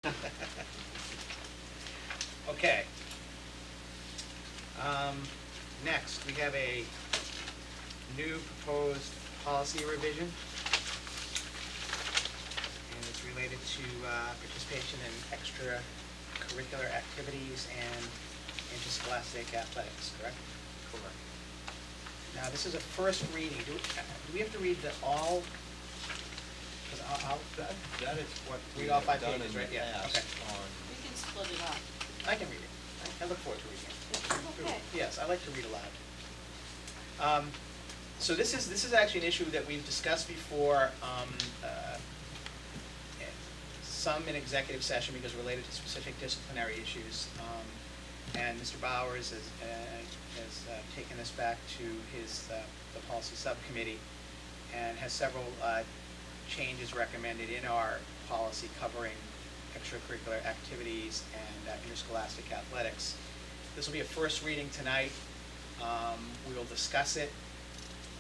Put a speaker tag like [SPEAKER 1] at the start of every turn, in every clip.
[SPEAKER 1] Okay. Next, we have a new proposed policy revision, and it's related to participation in extracurricular activities and interscholastic athletics, correct?
[SPEAKER 2] Correct.
[SPEAKER 1] Now, this is a first reading. Do we have to read all? Because
[SPEAKER 2] That is what we
[SPEAKER 1] read all
[SPEAKER 2] have
[SPEAKER 1] 5
[SPEAKER 2] done
[SPEAKER 1] pages,
[SPEAKER 2] in
[SPEAKER 1] right?
[SPEAKER 2] the
[SPEAKER 1] Yeah,
[SPEAKER 2] past
[SPEAKER 1] okay.
[SPEAKER 2] on,
[SPEAKER 3] We can split it up.
[SPEAKER 1] I can read it. I look forward to reading it.
[SPEAKER 3] Okay.
[SPEAKER 1] Yes, I like to read aloud. So this is actually an issue that we've discussed before, some in executive session because related to specific disciplinary issues. And Mr. Bowers has taken this back to the policy subcommittee and has several changes recommended in our policy covering extracurricular activities and interscholastic athletics. This will be a first reading tonight. We will discuss it.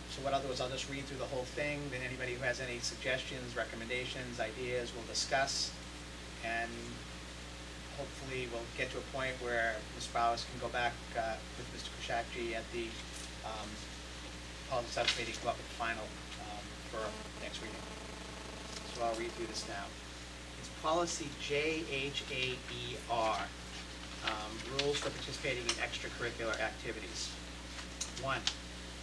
[SPEAKER 1] So what I'll do is I'll just read through the whole thing, then anybody who has any suggestions, recommendations, ideas, we'll discuss, and hopefully we'll get to a point where Ms. Bowers can go back with Mr. Kushakji at the policy subcommittee, come up with the final for next reading. So I'll read through this now. It's policy JHAER, rules for participating in extracurricular activities. 1.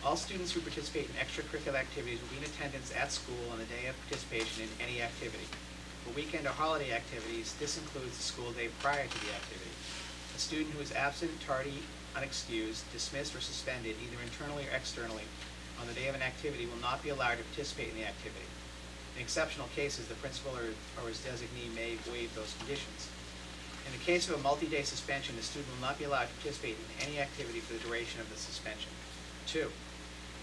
[SPEAKER 1] All students who participate in extracurricular activities will be in attendance at school on the day of participation in any activity. For weekend or holiday activities, this includes the school day prior to the activity. A student who is absent, tardy, unexcused, dismissed, or suspended, either internally or externally, on the day of an activity will not be allowed to participate in the activity. In exceptional cases, the principal or his designee may waive those conditions. In the case of a multi-day suspension, the student will not be allowed to participate in any activity for the duration of the suspension. 2.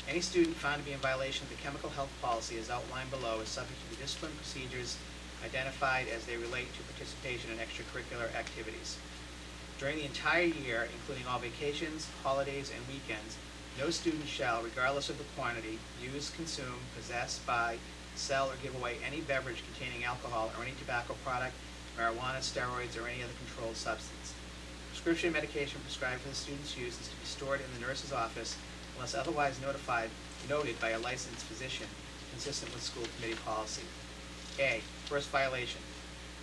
[SPEAKER 1] Any student found to be in violation of the chemical health policy as outlined below is subject to the discipline procedures identified as they relate to participation in extracurricular activities. During the entire year, including all vacations, holidays, and weekends, no student shall, regardless of the quantity, use, consume, possess, buy, sell, or give away any beverage containing alcohol or any tobacco product, marijuana, steroids, or any other controlled substance. Prescription medication prescribed for the student's use is to be stored in the nurse's office unless otherwise noted by a licensed physician, consistent with school committee policy. A. First violation.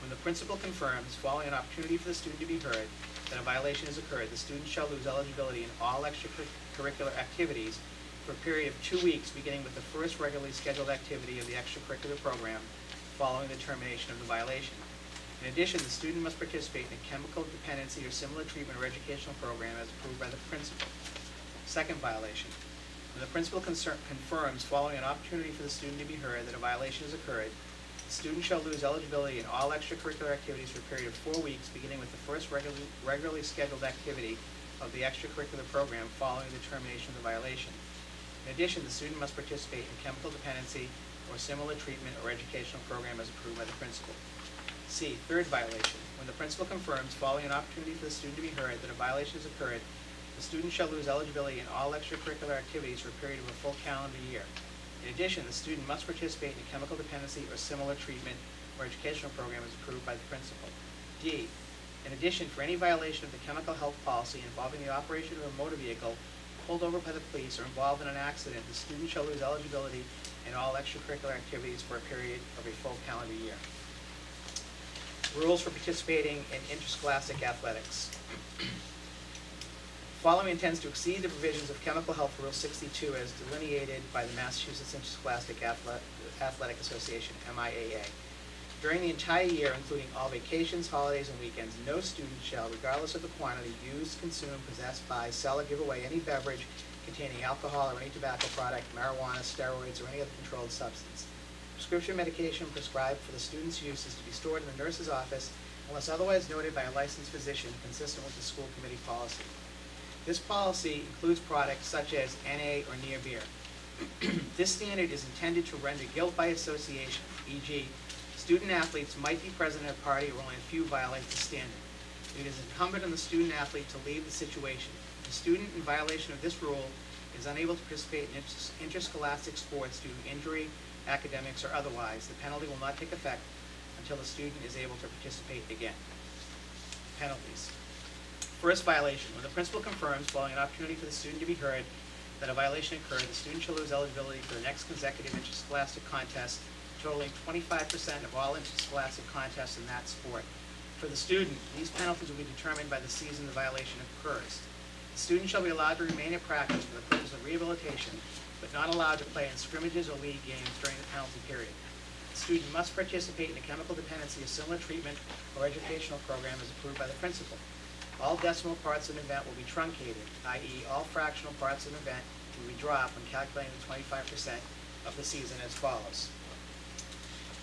[SPEAKER 1] When the principal confirms, following an opportunity for the student to be heard, that a violation has occurred, the student shall lose eligibility in all extracurricular activities for a period of 2 weeks, beginning with the first regularly scheduled activity of the extracurricular program following the termination of the violation. In addition, the student must participate in a chemical dependency or similar treatment or educational program as approved by the principal. Second violation. When the principal confirms, following an opportunity for the student to be heard, that a violation has occurred, the student shall lose eligibility in all extracurricular activities for a period of 4 weeks, beginning with the first regularly scheduled activity of the extracurricular program following the termination of the violation. In addition, the student must participate in chemical dependency or similar treatment or educational program as approved by the principal. C. Third violation. When the principal confirms, following an opportunity for the student to be heard, that a violation has occurred, the student shall lose eligibility in all extracurricular activities for a period of a full calendar year. In addition, the student must participate in a chemical dependency or similar treatment or educational program as approved by the principal. D. In addition, for any violation of the chemical health policy involving the operation of a motor vehicle pulled over by the police or involved in an accident, the student shall lose eligibility in all extracurricular activities for a period of a full calendar year. Rules for participating in interscholastic athletics. Following intends to exceed the provisions of Chemical Health Rule 62 as delineated by the Massachusetts Interscholastic Athletic Association, MIAA. During the entire year, including all vacations, holidays, and weekends, no student shall, regardless of the quantity, use, consume, possess, buy, sell, or give away any beverage containing alcohol or any tobacco product, marijuana, steroids, or any other controlled substance. Prescription medication prescribed for the student's use is to be stored in the nurse's office unless otherwise noted by a licensed physician consistent with the school committee policy. This policy includes products such as NA or near beer. This standard is intended to render guilt by association, e.g., student athletes might be present at a party where only a few violate the standard. It is incumbent on the student athlete to leave the situation. If the student in violation of this rule is unable to participate in interscholastic sports due to injury, academics, or otherwise, the penalty will not take effect until the student is able to participate again. Penalties. First violation, when the principal confirms, following an opportunity for the student to be heard, that a violation occurred, the student shall lose eligibility for the next consecutive interscholastic contest, totaling 25% of all interscholastic contests in that sport. For the student, these penalties will be determined by the season the violation occurs. The student shall be allowed to remain at practice for the purpose of rehabilitation, but not allowed to play in scrimmages or league games during the penalty period. The student must participate in a chemical dependency or similar treatment or educational program as approved by the principal. All decimal parts of an event will be truncated, i.e. all fractional parts of an event will be dropped when calculating the 25% of the season as follows.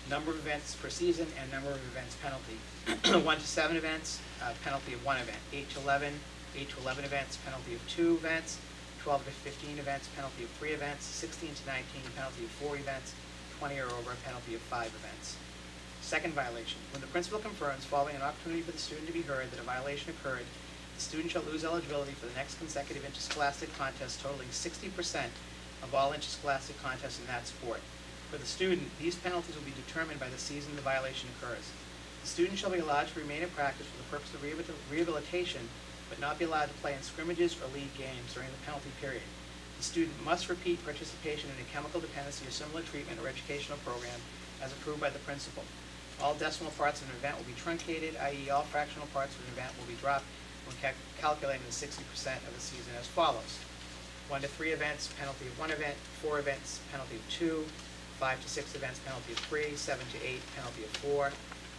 [SPEAKER 1] Number of events per season and number of events penalty. 1 to 7 events, penalty of 1 event. 8 to 11 events, penalty of 2 events. 12 to 15 events, penalty of 3 events. 16 to 19, penalty of 4 events. 20 or over, penalty of 5 events. Second violation, when the principal confirms, following an opportunity for the student to be heard, that a violation occurred, the student shall lose eligibility for the next consecutive interscholastic contest totaling 60% of all interscholastic contests in that sport. For the student, these penalties will be determined by the season the violation occurs. The student shall be allowed to remain in practice for the purpose of rehabilitation, but not be allowed to play in scrimmages or league games during the penalty period. The student must repeat participation in a chemical dependency or similar treatment or educational program as approved by the principal. All decimal parts of an event will be truncated, i.e. all fractional parts of an event will be dropped when calculating the 60% of the season as follows. 1 to 3 events, penalty of 1 event. 4 events, penalty of 2. 5 to 6 events, penalty of 3. 7 to 8, penalty of 4.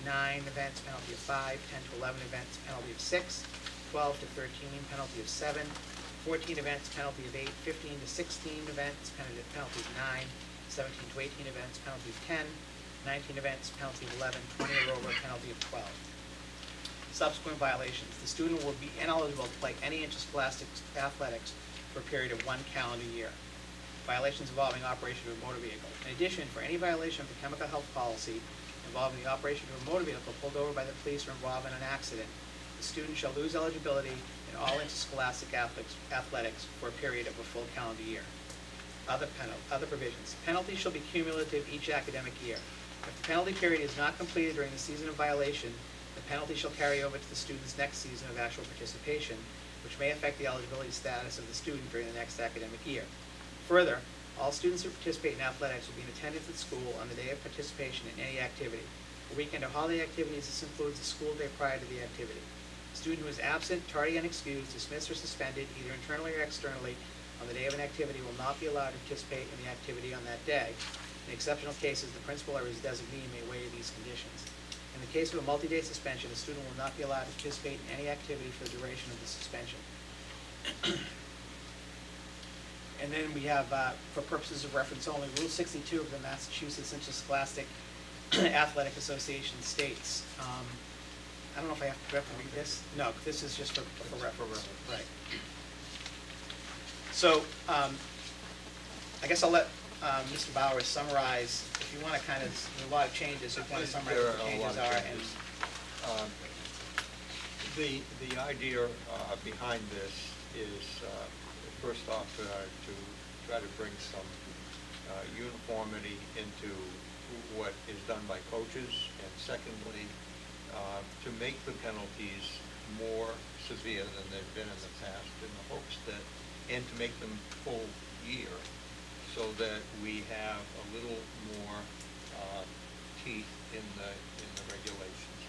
[SPEAKER 1] 9 events, penalty of 5. 10 to 11 events, penalty of 6. 12 to 13, penalty of 7. 14 events, penalty of 8. 15 to 16 events, penalty of 9. 17 to 18 events, penalty of 10. 19 events, penalty of 11, 20 or over, penalty of 12. Subsequent violations. The student will be ineligible to play any interscholastic athletics for a period of 1 calendar year. Violations involving operation of a motor vehicle. In addition, for any violation of the chemical health policy involving the operation of a motor vehicle pulled over by the police or involved in an accident, the student shall lose eligibility in all interscholastic athletics for a period of a full calendar year. Other provisions. Penalties shall be cumulative each academic year. If the penalty period is not completed during the season of violation, the penalty shall carry over to the student's next season of actual participation, which may affect the eligibility status of the student during the next academic year. Further, all students who participate in athletics will be in attendance at school on the day of participation in any activity. For weekend or holiday activities, this includes the school day prior to the activity. A student who is absent, tardy, unexcused, dismissed, or suspended, either internally or externally, on the day of an activity will not be allowed to participate in the activity on that day. In exceptional cases, the principal or his designee may waive these conditions. In the case of a multi-day suspension, the student will not be allowed to participate in any activity for the duration of the suspension. And then we have, for purposes of reference only, Rule 62 of the Massachusetts Interscholastic Athletic Association states, I don't know if I have to read this. No, this is just for reference. Right. So, I guess I'll let Mr. Bowers summarize, if you want to kind of, there's a lot of changes, if you want to summarize what the changes are. And
[SPEAKER 2] the idea behind this is, first off, to try to bring some uniformity into what is done by coaches, and secondly, to make the penalties more severe than they've been in the past, in the hopes that, and to make them full year, so that we have a little more teeth in the regulations.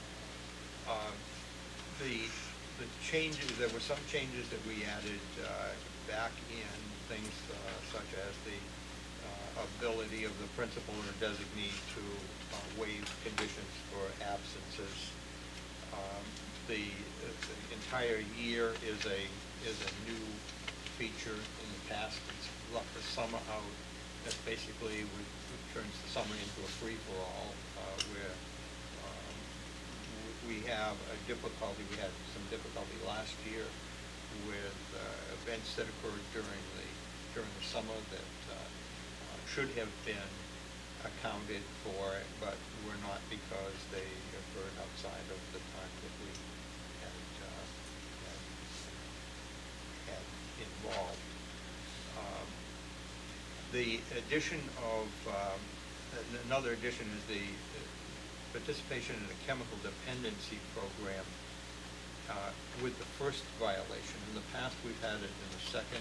[SPEAKER 2] The changes, there were some changes that we added back in, things such as the ability of the principal or designee to waive conditions for absences. The entire year is a new feature. In the past, it's left the summer out. That basically turns the summer into a free-for-all, where we have a difficulty. We had some difficulty last year with events that occurred during the summer that should have been accounted for, but were not because they occurred outside of the time that we had involved. The addition of another addition is participation in a chemical dependency program with the first violation. In the past, we've had it in the second,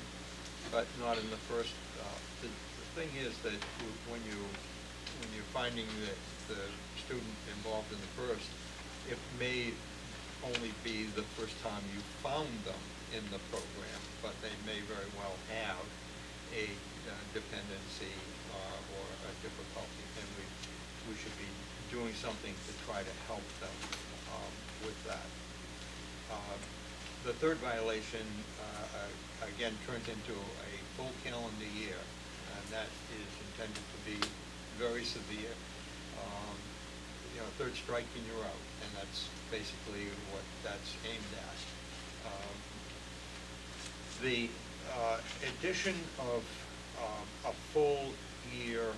[SPEAKER 2] but not in the first. The thing is that when you're finding that the student involved in the first, it may only be the first time you found them in the program, but they may very well have a dependency or a difficulty, and we should be doing something to try to help them with that. The third violation, again, turns into a full calendar year, and that is intended to be very severe. Third strike and you're out, and that's basically what that's aimed at. The addition of a full year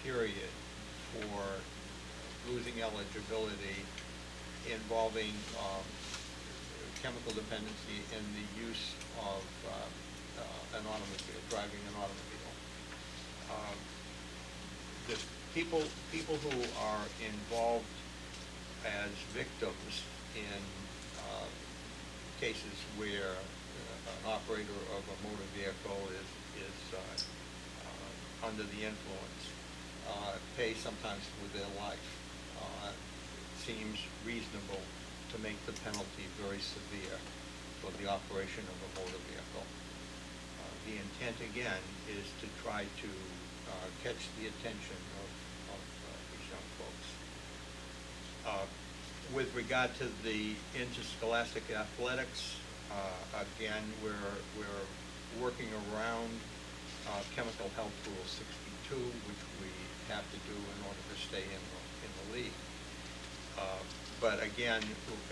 [SPEAKER 2] period for losing eligibility involving chemical dependency and the use of an automobile, driving an automobile. The people who are involved as victims in cases where an operator of a motor vehicle is under the influence pay sometimes with their life. It seems reasonable to make the penalty very severe for the operation of a motor vehicle. The intent, again, is to try to catch the attention of these young folks. With regard to the interscholastic athletics, again, we're working around Chemical Health Rule 62, which we have to do in order to stay in the league. But again,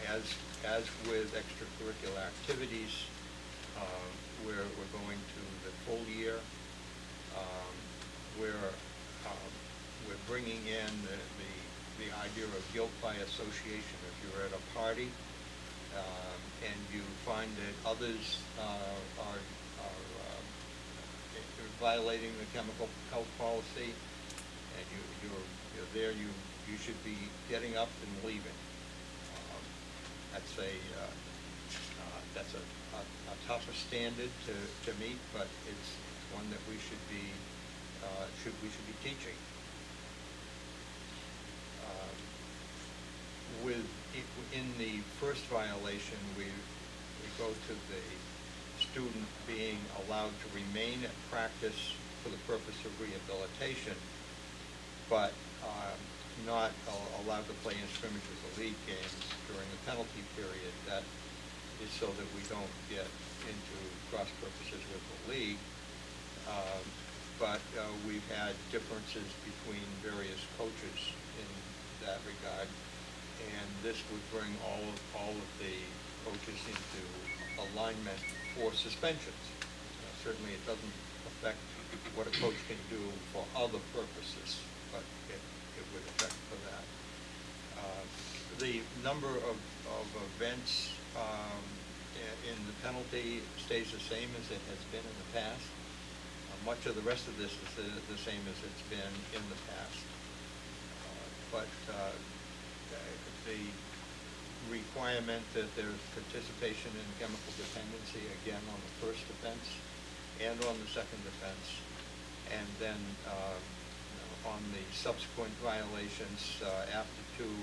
[SPEAKER 2] as with extracurricular activities, we're going to the full year. We're bringing in the idea of guilt by association. If you're at a party and you find that others are violating the chemical health policy, and you're there, you should be getting up and leaving. That's a tougher standard to meet, but it's one that we should be teaching. In the first violation, we go to the student being allowed to remain at practice for the purpose of rehabilitation, but not allowed to play in scrimmages or league games during the penalty period. That is so that we don't get into cross purposes with the league. But we've had differences between various coaches in that regard, and this would bring all of the coaches into alignment for suspensions. Certainly it doesn't affect what a coach can do for other purposes, but it would affect for that. The number of events in the penalty stays the same as it has been in the past. Much of the rest of this is the same as it's been in the past. But the requirement that there's participation in chemical dependency, again, on the first offense and on the second offense, and then on the subsequent violations after two,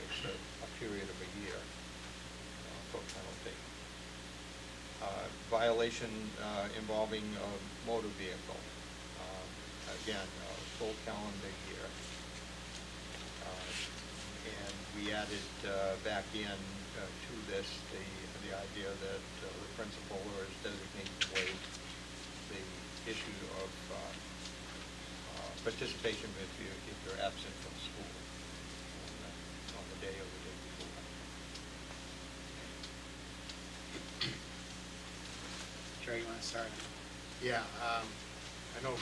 [SPEAKER 2] it's a period of a year for penalty. Violation involving a motor vehicle, again, full calendar year. And we added back in to this the idea that the principal or his designated waive the issue of participation if you're absent from school on the day or the day before.
[SPEAKER 1] Jerry, you want to start?
[SPEAKER 4] Yeah, I know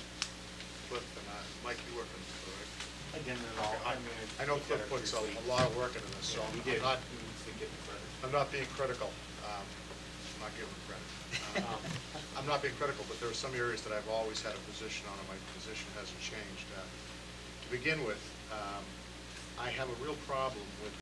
[SPEAKER 4] Cliff and Mike, you work on this, correct?
[SPEAKER 5] I didn't at all.
[SPEAKER 4] I know Cliff puts a lot of work into this, so
[SPEAKER 5] He did.
[SPEAKER 4] I'm not being critical. I'm not giving him credit. I'm not being critical, but there are some areas that I've always had a position on, and my position hasn't changed. To begin with, I have a real problem with